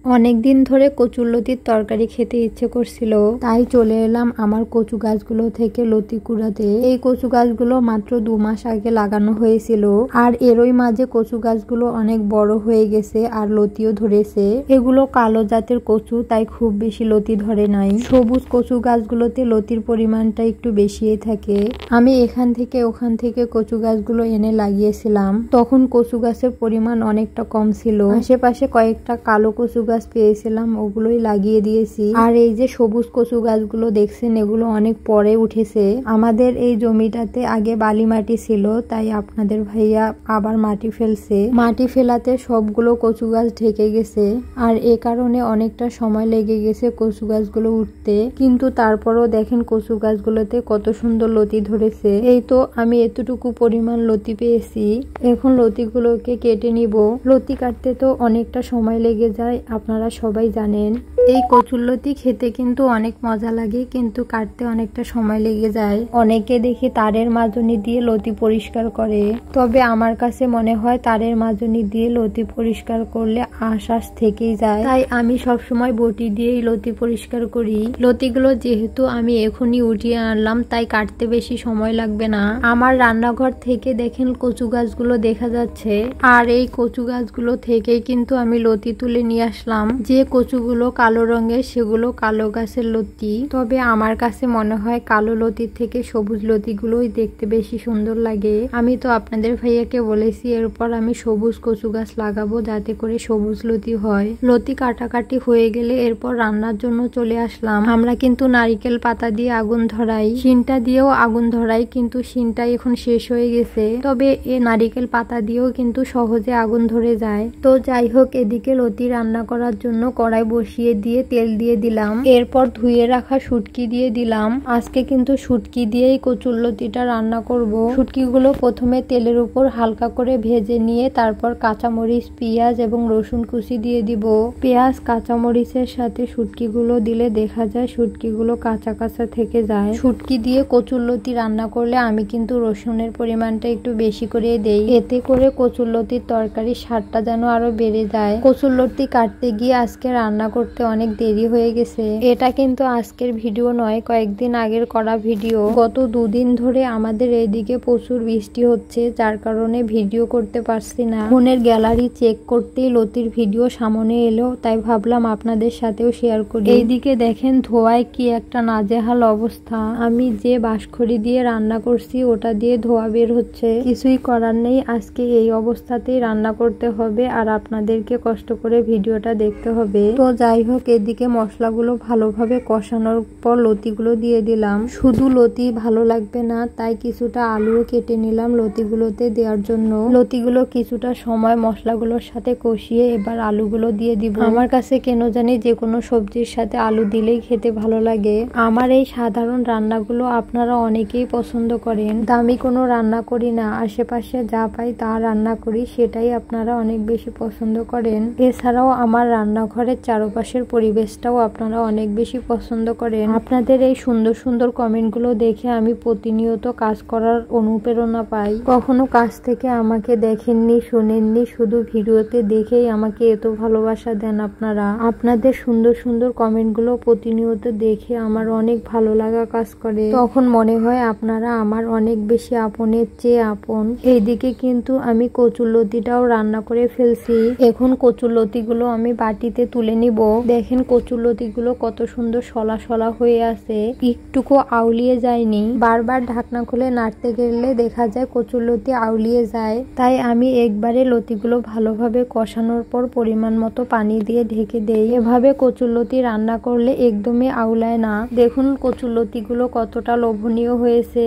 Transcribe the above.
অনেকদিন ধরে কচুরলতির তরকারি খেতে ইচ্ছে করছিল, তাই চলে এলাম আমার কচু গাছগুলো থেকে লতি কুড়াতে। এই কচু গাছগুলো মাত্র 2 মাস আগে লাগানো হয়েছিল, আর এরই মাঝে কচু গাছগুলো অনেক বড় হয়ে গেছে আর লতিও ধরেছে। এগুলো কালো জাতের কচু, তাই খুব বেশি লতি ধরে নাই। সবুজ কচু গাছগুলোতে লতির পরিমাণটা একটু বেশিই থাকে। আমি এখান থেকে ওখান থেকে কচু গাছগুলো এনে লাগিয়েছিলাম, তখন কচু গাছের পরিমাণ অনেকটা কম ছিল। আশেপাশে কয়েকটা কালো কচু গাছ পেয়েছিলাম, ওগুলোই লাগিয়ে দিয়েছি। আর এই যে সবুজ কচু গাছগুলো দেখছেন, এগুলো অনেক পরে উঠেছে। আমাদের এই জমিটাতে আগে বালি মাটি ছিল, তাই আপনাদের ভাইয়া আবার মাটি ফেলছে। মাটি ফেলাতে সবগুলো কচু গাছ ঢেকে গেছে, আর এ কারণে অনেকটা সময় লেগে গেছে কচু গাছগুলো উঠতে। কিন্তু তারপরও দেখেন কচু গাছগুলোতে কত সুন্দর লতি ধরেছে। এই তো আমি এতটুকু পরিমাণ লতি পেয়েছি। এখন লতিগুলোকে কেটে নিব। লতি কাটতে তো অনেকটা সময় লেগে যায়, আপনারা সবাই জানেন। এই কচুরলতি খেতে কিন্তু অনেক মজা লাগে, কিন্তু কাটতে অনেকটা সময় লেগে যায়। অনেকে দেখি তারের মাজনি দিয়ে লতি পরিষ্কার করে, তবে আমার কাছে মনে হয় তারের মাজনি দিয়ে লতি পরিষ্কার করলে আঁশ থেকেই যায়। তাই আমি সবসময় বটি দিয়েই লতি পরিষ্কার করি। লতিগুলো যেহেতু আমি এখনই উঠিয়ে আনলাম, তাই কাটতে বেশি সময় লাগবে না। আমার রান্নাঘর থেকে দেখেন কচু গাছগুলো দেখা যাচ্ছে, আর এই কচু গাছগুলো থেকেই কিন্তু আমি লতি তুলে নিয়ে আসলাম। যে কচুগুলো কালো রঙের সেগুলো কালো গাছের লতি, তবে আমার কাছে মনে হয় কালো লতির থেকে সবুজ লতিগুলোই দেখতে বেশি সুন্দর লাগে। আমি তো আপনাদের ভাইয়াকে বলেছি এরপর আমি সবুজ কচু গাছ লাগাবো, যাতে করে সবুজ লতি হয়। লতি কাটাকাটি হয়ে গেলে এরপর রান্নার জন্য চলে আসলাম। আমরা কিন্তু নারিকেল পাতা দিয়ে আগুন ধরাই, শিনটা দিয়েও আগুন ধরাই, কিন্তু শিনটা এখন শেষ হয়ে গেছে। তবে এ নারিকেল পাতা দিয়েও কিন্তু সহজে আগুন ধরে যায়। তো যাই হোক, এদিকে লতি রান্না করার জন্য কড়াই বসিয়ে দিয়ে তেল দিয়ে দিলাম। এরপর ধুয়ে রাখা শুটকি দিয়ে দিলাম। আজকে কিন্তু শুটকি দিয়েই কচুরলতিটা রান্না করব। শুটকিগুলো প্রথমে তেলের উপর হালকা করে ভেজে নিয়ে তারপর কাঁচামরিচ, পেঁয়াজ এবং রসুন কুচি দিয়ে দিব। পেঁয়াজ কাঁচামরিচের সাথে শুটকিগুলো দিলে দেখা যায় শুটকিগুলো কাঁচা কাঁচা থেকে যায়। শুটকি দিয়ে কচুরলতি রান্না করলে আমি কিন্তু রসুনের পরিমাণটা একটু বেশি করে দেই, এতে করে কচুরলতির তরকারি স্বাদটা যেন আরো বেড়ে যায়। কচুরলতি কাটতে গিয়ে আজকে রান্না করতে অনেক দেরি হয়ে গেছে। এটা কিন্তু আজকের ভিডিও নয়, কয়েকদিন আগের করা ভিডিও। গত 2 দিন ধরে আমাদের এইদিকে প্রচুর বৃষ্টি হচ্ছে, যার কারণে ভিডিও করতে পারছি না। ফোনের গ্যালারি চেক করতেই লতির ভিডিও সামনে এলো, তাই ভাবলাম আপনাদের সাথেও শেয়ার করি। এইদিকে দেখেন ধোয়ায় কি একটা নাজেহাল অবস্থা। আমি যে বাঁশখড়ি দিয়ে রান্না করছি ওটা দিয়ে ধোয়া বের হচ্ছে। কিছুই করার নেই, আজকে এই অবস্থাতেই রান্না করতে হবে, আর আপনাদেরকে কষ্ট করে ভিডিওটা দেখতে হবে। তো যাই হোক, এদিকে মশলাগুলো ভালোভাবে কষানোর পর লতিগুলো দিয়ে দিলাম। শুধু লতি ভালো লাগবে না, তাই কিছুটা আলুও কেটে নিলাম লতিগুলোতে দেওয়ার জন্য। লতিগুলো কিছুটা সময় মশলাগুলোর সাথে কষিয়ে এবার আলুগুলো দিয়ে দিব। আমার কাছে কেন জানি যে কোনো সবজির সাথে আলু দিলেই খেতে ভালো লাগে। আমার এই সাধারণ রান্নাগুলো আপনারা অনেকেই পছন্দ করেন। দামি কোনো রান্না করি না, আশেপাশে যা পাই তা রান্না করি, সেটাই আপনারা অনেক বেশি পছন্দ করেন। এছাড়াও আমার রান্নাঘরের চারপাশের পরিবেশটাও আপনারা অনেক বেশি পছন্দ করেন। আপনাদের এই সুন্দর সুন্দর কমেন্টগুলো দেখে আমি প্রতিনিয়ত কাজ করার অনুপ্রেরণা পাই। কখনো কাজ থেকে আমাকে দেখেননি, শোনেননি, শুধু ভিডিওতে দেখেই আমাকে এত ভালোবাসা দেন আপনারা। আপনাদের সুন্দর সুন্দর কমেন্টগুলো প্রতিনিয়ত দেখে আমার অনেক ভালো লাগা কাজ করে। তখন মনে হয় আপনারা আমার অনেক বেশি আপনের চেয়ে আপন। এইদিকে কিন্তু আমি কচুরলতিটাও রান্না করে ফেলছি। এখন কচুরলতিগুলো আমি বাটিতে তুলে নিব। দেখেন কচুরলতিগুলো কত সুন্দর সলা সলা হয়ে আছে, একটুকু আউলিয়ে যায়নি। বারবার ঢাকনা খুলে নাড়তে গেলে দেখা যায় কচুরলতি আউলিয়ে যায়। তাই আমি একবারে লতিগুলো ভালোভাবে কষানোর পর পরিমাণ মতো পানি দিয়ে ঢেকে দেই। এভাবে কচুরলতি রান্না করলে একদমই আউলায় না। দেখুন কচুরলতিগুলো কতটা লোভনীয় হয়েছে।